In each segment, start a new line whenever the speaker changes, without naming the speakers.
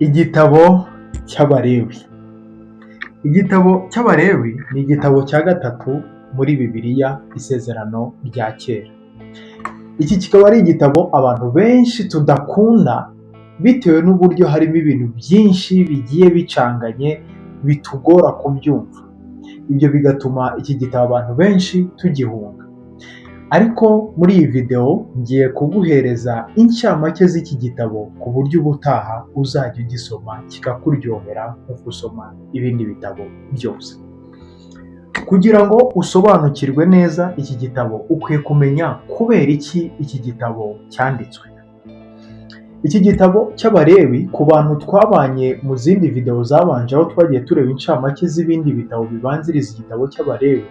Igitabo cy'Abalewi. Igitabo cy'Abalewi ni igitabo cya gatatu muri Bibiliya, Isezerano rya Kera. Iki kikaba ari igitabo abantu benshi tudakunda bitewe n'uburyo harimo ibintu byinshi bigiye bicanganye bitugora kubyumva. Ibyo bigatuma iki gitabo abantu benshi tugihunga. Ariko muri iyi video ngiye kuguhereza incamake z'iki gitabo ku buryo ubutaha uzajya ugisoma kikakuryohera nko gusoma ibindi bitabo byose. Kugira ngo usobanukirwe neza iki gitabo ukwiye kumenya kubera iki gitabo cyanditswe. Iki gitabo cy'Abalewi, ku bantu twabanye mu zindi video zabanje aho twagiye tureba incamake z'ibindi bitabo bibanziriza igitabo cy'Abalewi,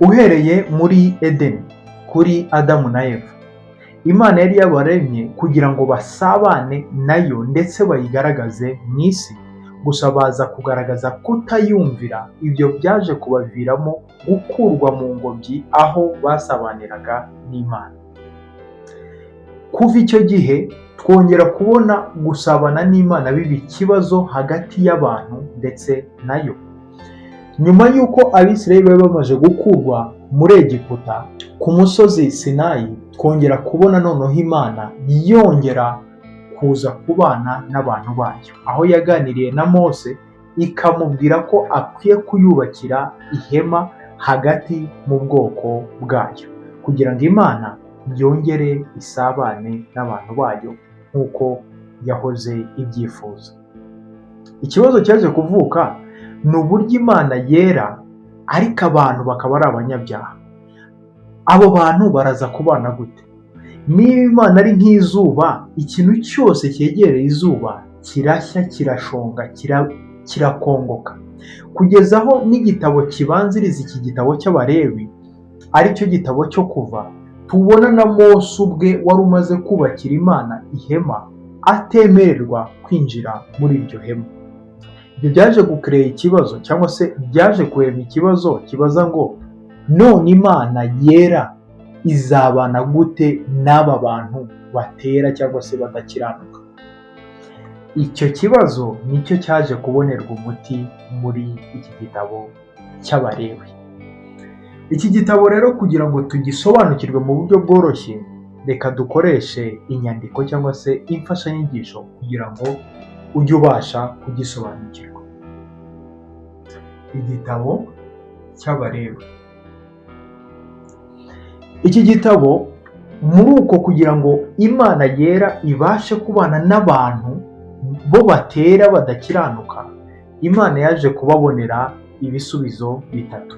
uhereye muri Edeni kuri Adamu na Eva, Imana yari yabaremye kugira ngo basabane nayo ndetse bayigaragaze mu isi, gusa baza kugaragaza kutayumvira. Ibyo byaje kubaviramo gukurwa mu ngobyi aho basabaniraga n'Imana. Kuva icyo gihe twongera kubona gusabana n'Imana biba ikibazo hagati y'abantu ndetse nayo. Nyuma y'uko Abisirayeli bari bamaze gukurwa muri Egiputa ku musozi Sinayi, twongera kubona noneho Imana yongera kuza kubana n'abantu bayo, aho yaganiriye na Mose ikamubwira ko akwiye kuyubakira ihema hagati mu bwoko bwayo kugira ngo Imana yongere isabane n'abantu bayo nk'uko yahoze ibyifuza. Ikibazo cyaje kuvuka ni uburyo Imana yera ariko abantu bakaba ari abanyabyaha. Abo bantu baraza kubana gute? Niba Imana ari nk'izuba, ikintu cyose cyegereye izuba kirashya, kirashonga, kirakongoka, kugeza aho n'igitabo kibanziriza iki gitabo cy'Abalewi ari cyo gitabo cyo Kuva, tubona na Mose ubwe wari umaze kubakira Imana ihema atemererwa kwinjira muri iryo hema. Ibyo byaje gucreate ikibazo cyangwa se byaje kurema ikibazo kibaza ngo none Imana yera izabana gute n'aba bantu batera cyangwa se badakiranuka? Icyo kibazo nicyo cyaje kubonerwa umuti muri iki gitabo cy'Abalewi. Iki gitabo rero kugira ngo tugisobanukirwe mu buryo bworoshye, reka dukoreshe inyandiko cyangwa se imfashanyigisho kugira ngo ujye ubasha kugisobanukirwa. Igitabo cy'Abalewi. Iki gitabo muri uko kugira ngo Imana yera ibashe kubana n'abantu bo batera badakiranuka, Imana yaje kubabonera ibisubizo bitatu.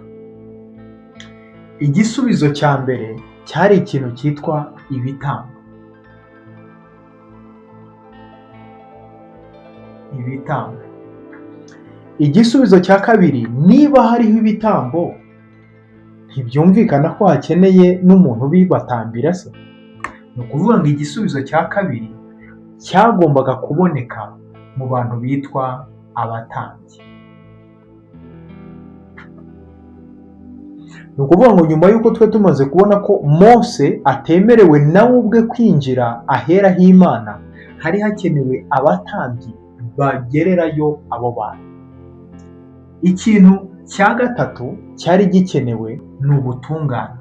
Igisubizo cya mbere cyari ikintu cyitwa ibitambo. Igisubizo cya kabiri, niba hariho ibitambo ntibyumvikana ko hakeneye n'umuntu ubibatambira se? Ni ukuvuga ngo igisubizo cya kabiri cyagombaga kuboneka mu bantu bitwa abatambyi. Ni ukuvuga ngo nyuma y'uko twe tumaze kubona ko Mose atemerewe nawe ubwe kwinjira ahera h'Imana, hari hakenewe abatambyi bagererayo abo bantu. Ikintu cya gatatu cyari gikenewe ni ubutungane.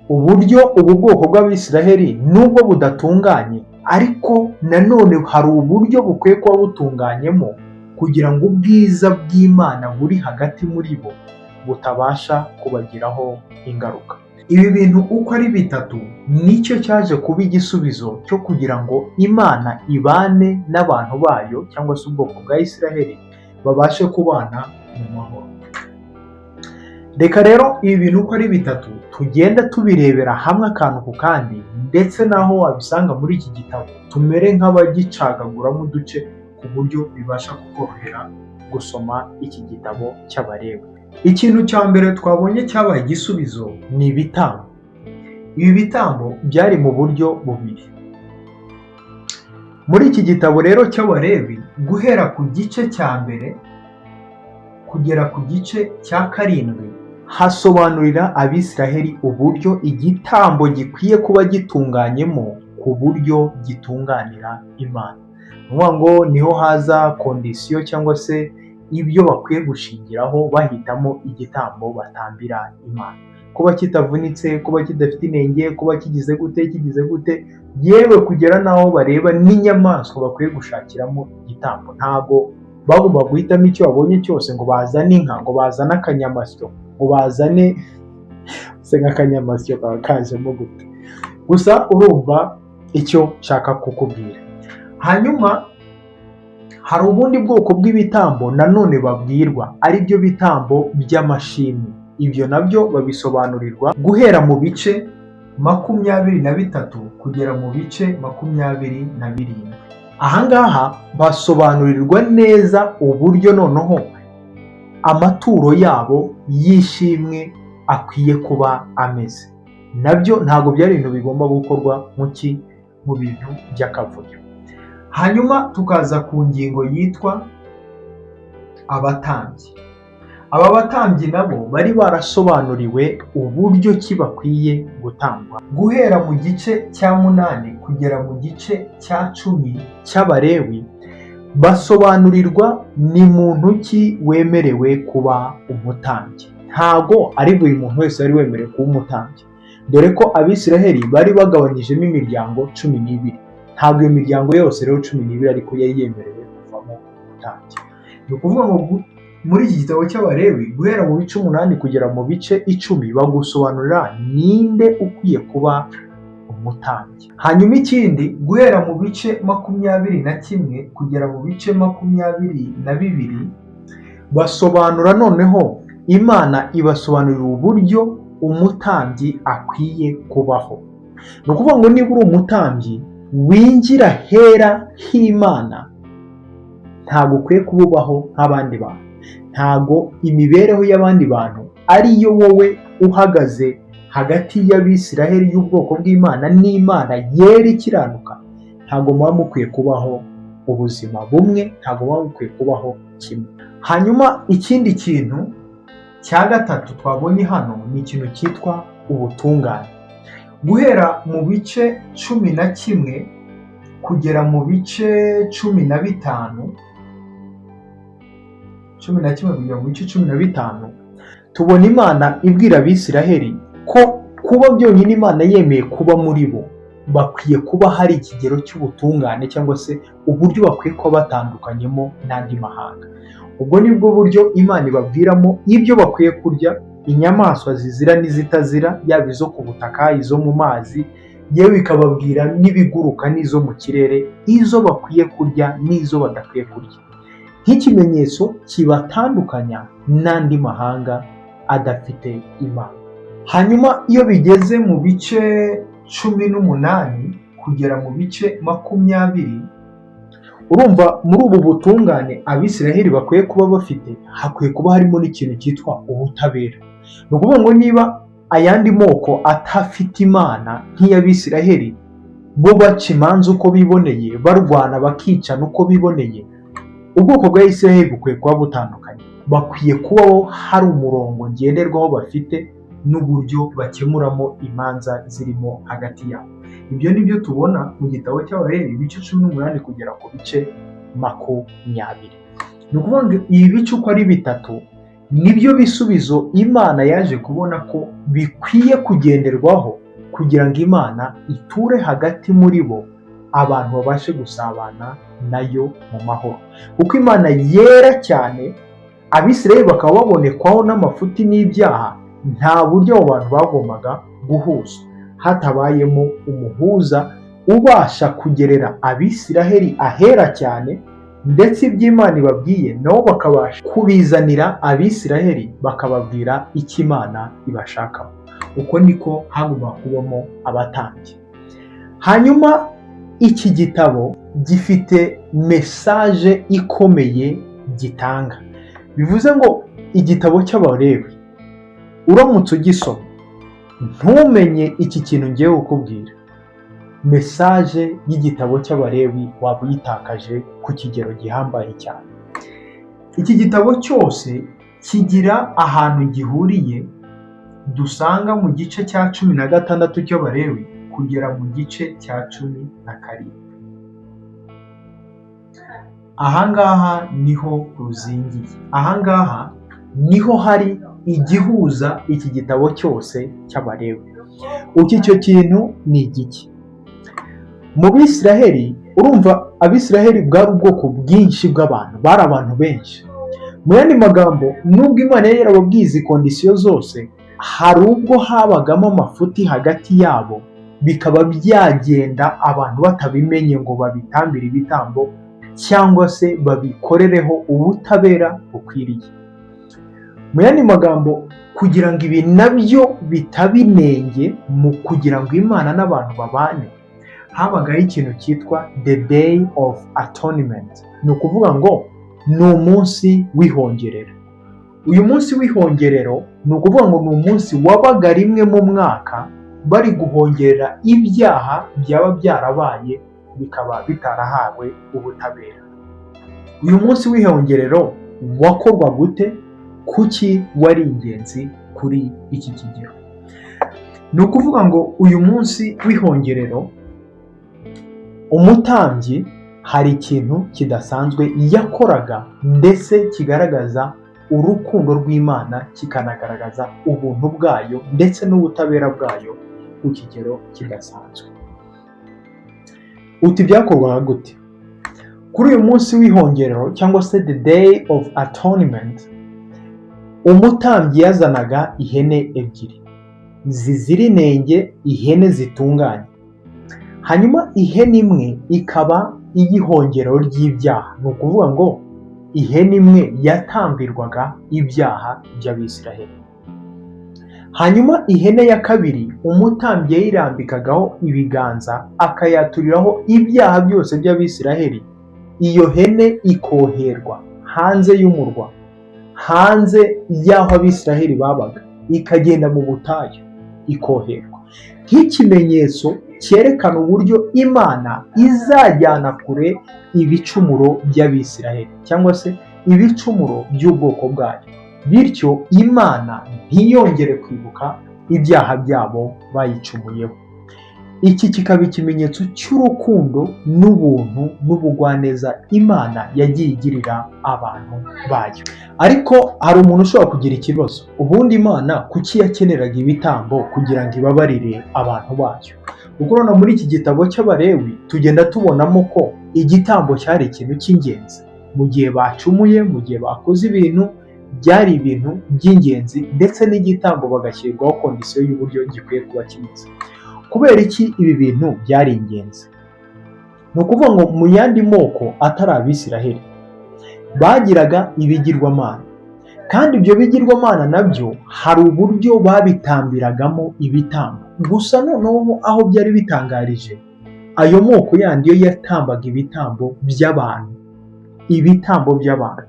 Uburyo ubu bwoko bw'Abisiraheli nubwo budatunganye, ariko nanone hari uburyo bukwiye kuba butunganyemo kugira ngo ubwiza bw'Imana buri hagati muri bo butabasha kubagiraho ingaruka. Ibi bintu uko ari bitatu nicyo cyaje kuba igisubizo cyo kugira ngo Imana ibane n'abantu bayo cyangwa se ubwoko bwa Isiraheli babashe kubana mu mahoro. Reka rero ibi bintu uko ari bitatu tugenda tubirebera hamwe akantu ku kandi, ndetse naho wabisanga muri iki gitabo tumere nk'abagicagaguramo uduce ku buryo bibasha kukorohera gusoma iki gitabo cy'Abalewi. Ikintu cya mbere twabonye cyabaye igisubizo ni ibitambo. Ibi bitambo byari mu buryo bubiri. Muri iki gitabo rero cy'Abalewi, guhera ku gice cya mbere kugera ku gice cya 7, hasobanurira Abisiraheli uburyo igitambo gikwiye kuba gitunganyemo ku buryo gitunganira Imana. Ni ukuvuga ngo niho haza kondisiyo cyangwa se ibyo bakwiye gushingiraho bahitamo igitambo batambira Imana. Kuba kitavunitse, kuba kidafite inenge, kuba kigize gute, yewe kugera n'aho bareba n'inyamaswa bakwiye gushakiramo igitambo. Ntabwo bagomba guhitamo icyo babonye cyose ngo bazane inka, ngo bazane akanyamasyo, ngo bazane se nk'akanyamasyo kaba kajemo gute. Gusa urumva icyo nshaka kukubwira. Hanyuma hari ubundi bwoko bw'ibitambo nanone babwirwa, ari byo bitambo by'amashimwe. Ibyo nabyo babisobanurirwa guhera mu bice 23 kugera mu bice 27. Ahangaha basobanurirwa neza uburyo noneho amaturo yabo y'ishimwe akwiye kuba ameze. Nabyo ntabwo byari ibintu bigomba gukorwa mu bintu by'akavuyo. Hanyuma tukaza ku ngingo yitwa abatambyi. Aba batambyi nabo bari barasobanuriwe uburyo ki bakwiye gutangwa. Guhera mu gice cya 8 kugera mu gice cya 10 cy'Abalewi basobanurirwa ni muntu ki wemerewe kuba umutambyi. Ntago ari buri muntu wese yari wemerewe kuba umutambyi, dore ko Abisiraheli bari bagabanyijemo imiryango 12. Ntabwo iyo miryango yose rero 12 ariko yari yemerewe kuvamo umutambyi. Ni ukuvuga ngo muri iki gitabo cy'Abalewi guhera mu bice 8 kugera mu bice 10 bagusobanurira ninde ukwiye kuba umutambyi. Hanyuma ikindi guhera mu bice 21 kugera mu bice 22 basobanura noneho Imana ibasobanurira uburyo umutambyi akwiye kubaho. Ni ukuvuga ngo niba uri umutambyi winjira hera h'Imana, ntabwo ukwiye kububaho nk'abandi bantu. Ntabwo imibereho y'abandi bantu ariyo wowe uhagaze hagati y'Abisiraheli y'ubwoko bw'Imana n'Imana yera ikiranuka. Ntabwo muba mukwiye kubaho ubuzima bumwe, ntabwo muba mukwiye kubaho kimwe. Hanyuma ikindi kintu cya gatatu twabonye hano ni ikintu cyitwa ubutungane. Guhera mu bice 11 kugera mu bice 15 kugera mu bice 15 tubona Imana ibwira Abisiraheli ko kuba byonyine Imana yemeye kuba muri bo bakwiye kuba hari ikigero cy'ubutungane cyangwa se uburyo bakwiye kuba batandukanyemo n'andi mahanga. Ubwo nibwo buryo Imana ibabwiramo ibyo bakwiye kurya, inyamaswa zizira n'izitazira, yaba izo ku butaka, izo mu mazi, yewe ikababwira n'ibiguruka n'izo mu kirere, izo bakwiye kurya n'izo badakwiye kurya, nk'ikimenyetso kibatandukanya n'andi mahanga adafite Imana. Hanyuma iyo bigeze mu bice 18 kugera mu bice 20, urumva muri ubu butungane Abisiraheli bakwiye kuba bafite, hakwiye kuba harimo n'ikintu cyitwa ubutabera. Ni ukuvuga ngo niba ayandi moko atafite Imana nk'iy'Abisiraheli, bo baca imanza uko biboneye, barwana bakicana uko biboneye, ubwoko bwa Isiraheli bukwiye kuba butandukanye. Bakwiye kubaho hari umurongo ngenderwaho bafite n'uburyo bakemuramo imanza zirimo hagati yabo. Ibyo ni byo tubona mu gitabo cy'Abalewi ibice 18 kugera ku bice 20. Ni ukuvuga ngo ibi bice uko ari bitatu nibyo bisubizo Imana yaje kubona ko bikwiye kugenderwaho kugira ngo Imana iture hagati muri bo, abantu babashe gusabana nayo mu mahoro. Kuko Imana yera cyane, Abisiraheli bakaba babonekwaho n'amafuti n'ibyaha, nta buryo abo bantu bagombaga guhuza hatabayemo umuhuza ubasha kugerera Abisiraheli ahera cyane, ndetse iby'Imana ibabwiye nabo bakabasha kubizanira Abisiraheli bakababwira icyo Imana ibashakaho. Uko niko hagomba kubamo abatambyi. Hanyuma iki gitabo gifite mesaje ikomeye gitanga. Bivuze ngo igitabo cy'Abalewi uramutse ugisoma ntumenye iki kintu ngiye kukubwira, mesaje y'igitabo cy'Abalewi waba uyitakaje ku kigero gihambaye cyane. Iki gitabo cyose kigira ahantu gihuriye dusanga mu gice cya 16 cy'Abalewi kugera mu gice cya 17. Ahangaha niho ruzingiye, ahangaha niho hari igihuza iki gitabo cyose cy'Abalewi. Uki icyo kintu ni igiki? Mu Bisiraheli, urumva Abisiraheli bwari ubwoko bwinshi bw'abantu, bari abantu benshi. Mu yandi magambo, nubwo Imana yari yarababwiye izi kondisiyo zose, hari ubwo habagamo amafuti hagati yabo, bikaba byagenda abantu batabimenye ngo babitambire ibitambo cyangwa se babikorereho ubutabera bukwiriye. Mu yandi magambo, kugira ngo ibi nabyo bitaba inenge mu kugira ngo Imana n'abantu babane, habagaho ikintu cyitwa the day of atonement. Ni ukuvuga ngo ni umunsi w'ihongerero. Uyu munsi w'ihongerero ni ukuvuga ngo ni umunsi wabaga rimwe mu mwaka bari guhongerera ibyaha byaba byarabaye bikaba bitarahawe ubutabera. Uyu munsi w'ihongerero wakorwa gute? Kuki wari ingenzi kuri iki kigero? Ni ukuvuga ngo uyu munsi w'ihongerero, umutambyi hari ikintu kidasanzwe yakoraga ndetse kigaragaza urukundo rw'Imana, kikanagaragaza ubuntu bwayo ndetse n'ubutabera bwayo ku kigero kidasanzwe. Uti byakorwaga gute? Kuri uyu munsi w'ihongerero cyangwa se the day of atonement, umutambyi yazanaga ihene ebyiri zizira inenge, ihene zitunganye. Hanyuma ihene imwe ikaba iy'ihongerero ry'ibyaha. Ni ukuvuga ngo ihene imwe yatambirwaga ibyaha by'Abisiraheli. Hanyuma ihene ya kabiri umutambyi yayirambikagaho ibiganza akayaturiraho ibyaha byose by'Abisiraheli. Iyo hene ikoherwa hanze y'umurwa, hanze y'aho Abisiraheli babaga, ikagenda mu butayu ikoherwa nk'ikimenyetso cyerekana uburyo Imana izajyana kure ibicumuro by'Abisiraheli cyangwa se ibicumuro by'ubwoko bwayo, bityo Imana ntiyongere kwibuka ibyaha byabo bayicumuyeho. Iki kikaba ikimenyetso cy'urukundo n'ubuntu n'ubugwaneza Imana yagiye igirira abantu bayo. Ariko hari umuntu ushobora kugira ikibazo, ubundi Imana kuki yakeneraga ibitambo kugira ngo ibabarire abantu bayo? Kuko urabona muri iki gitabo cy'Abalewi tugenda tubonamo ko igitambo cyari ikintu cy'ingenzi. Mu gihe bacumuye, mu gihe bakoze ibintu, byari ibintu by'ingenzi, ndetse n'igitambo bagashyirwaho kondisiyo y'uburyo gikwiye kuba kimeze. Kubera iki ibi bintu byari ingenzi? Ni ukuvuga ngo mu yandi moko atari Abisiraheli bagiraga ibigirwamana, kandi ibyo bigirwamana nabyo hari uburyo babitambiragamo ibitambo. Gusa noneho aho byari bitangarije, ayo moko yandi yo yatambaga ibitambo by'abantu, ibitambo by'abantu.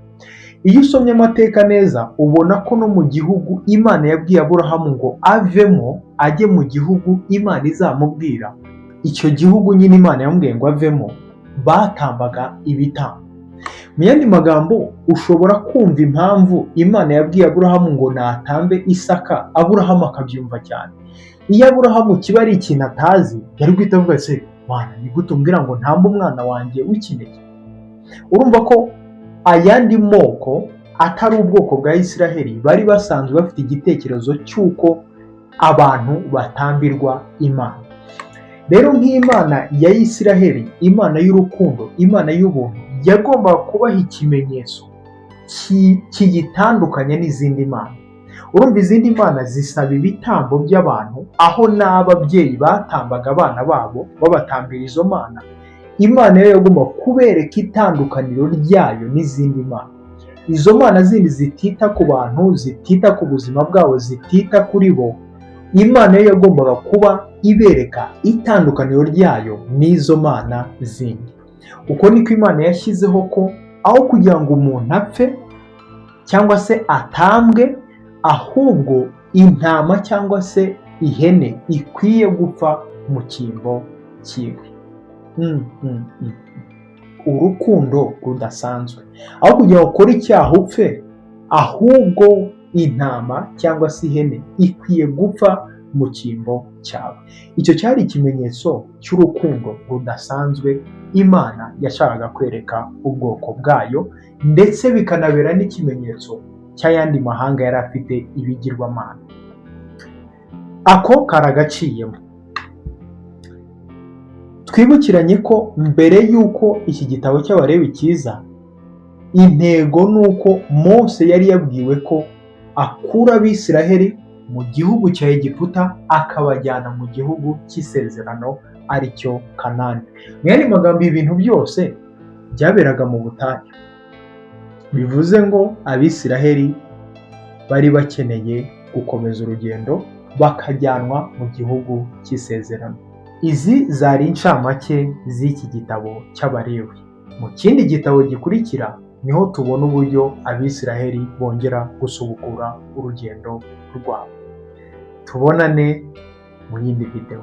Iyo usomye amateka neza ubona ko no mu gihugu Imana yabwiye Aburahamu ngo avemo ajye mu gihugu Imana izamubwira, icyo gihugu nyine Imana yamubwiye ngo avemo, batambaga ibitambo. Mu yandi magambo, ushobora kumva impamvu Imana yabwiye Aburahamu ngo natambe Isaka, Aburahamu akabyumva cyane. Iyo Aburahamu kiba ari ikintu atazi, yari guhita avuga se, Mana ni gute umbwira ngo ntambe umwana wanjye w'ikinege? Urumva ko ayandi moko atari ubwoko bwa Isiraheli bari basanzwe bafite igitekerezo cy'uko abantu batambirwa Imana. Rero nk'Imana ya Isiraheli, Imana y'urukundo, Imana y'ubuntu, yagombaga kubaha ikimenyetso kiyitandukanya n'izindi mana. Urumva izindi mana zisaba ibitambo by'abantu, aho n'ababyeyi batambaga abana babo babatambira izo mana. Imana yo yagomba kubereka itandukaniro ryayo n'izindi mana. Izo mana zindi zitita ku bantu, zitita ku buzima bwabo, zitita kuri bo, Imana yo yagombaga kuba ibereka itandukaniro ryayo n'izo mana zindi. Uko niko Imana yashyizeho ko aho kugira ngo umuntu apfe cyangwa se atambwe, ahubwo intama cyangwa se ihene ikwiye gupfa mu cyimbo cyiwe. Urukundo rudasanzwe. Aho kugira ngo ukore icyaha upfe, ahubwo intama cyangwa se ihene ikwiye gupfa mu cyimbo cyawe. Icyo cyari ikimenyetso cy'urukundo rudasanzwe Imana yashakaga kwereka ubwoko bwayo, ndetse bikanabera n'ikimenyetso cy'ayandi mahanga yari afite ibigirwamana. Ako karagaciyemo. Twibukiranye ko mbere y'uko iki gitabo cy'Abalewi kiza, intego ni uko Mose yari yabwiwe ko akura Abisiraheli mu gihugu cya Egiputa akabajyana mu gihugu cy'isezerano ari cyo Kanani. Mu yandi magambo, ibintu byose byaberaga mu butayu. Bivuze ngo Abisiraheli bari bakeneye gukomeza urugendo bakajyanwa mu gihugu cy'isezerano. Izi zari incamake z'iki gitabo cy'Abalewi. Mu kindi gitabo gikurikira niho tubona uburyo Abisiraheli bongera gusubukura urugendo rwabo. Tubonane mu yindi video.